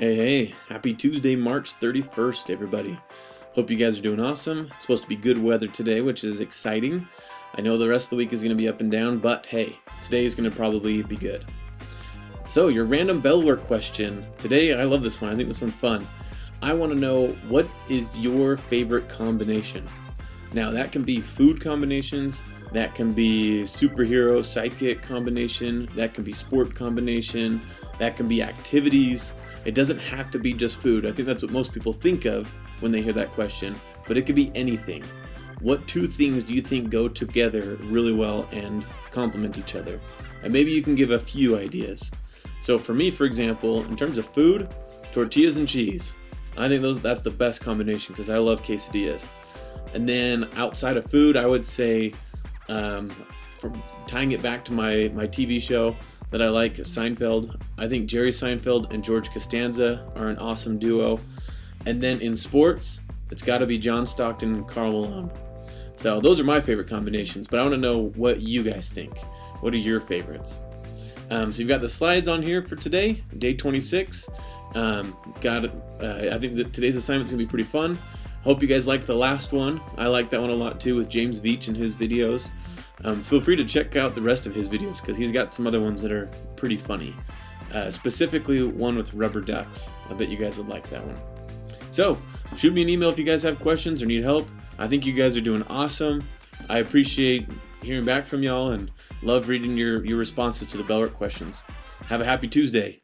Hey, happy Tuesday, March 31st, everybody. Hope you guys are doing awesome. It's supposed to be good weather today, which is exciting. I know the rest of the week is going to be up and down, but hey, today is going to probably be good. So, your random bell work question. Today, I love this one. I think this one's fun. I want to know, what is your favorite combination? Now, that can be food combinations, that can be superhero sidekick combination, that can be sport combination, that can be activities. It doesn't have to be just food. I think that's what most people think of when they hear that question, but it could be anything. What two things do you think go together really well and complement each other? And maybe you can give a few ideas. So for me, for example, in terms of food, tortillas and cheese. I think that's the best combination because I love quesadillas. And then outside of food, I would say, for tying it back to my TV show that I like, Seinfeld. I think Jerry Seinfeld and George Costanza are an awesome duo. And then in sports, it's got to be John Stockton and Karl Malone. So those are my favorite combinations, but I want to know what you guys think. What are your favorites? So you've got the slides on here for today, day 26. I think that today's assignment's going to be pretty fun. Hope you guys liked the last one. I like that one a lot too, with James Veach and his videos. Feel free to check out the rest of his videos because he's got some other ones that are pretty funny. Specifically one with rubber ducks. I bet you guys would like that one. So, shoot me an email if you guys have questions or need help. I think you guys are doing awesome. I appreciate hearing back from y'all and love reading your responses to the Bellwork questions. Have a happy Tuesday.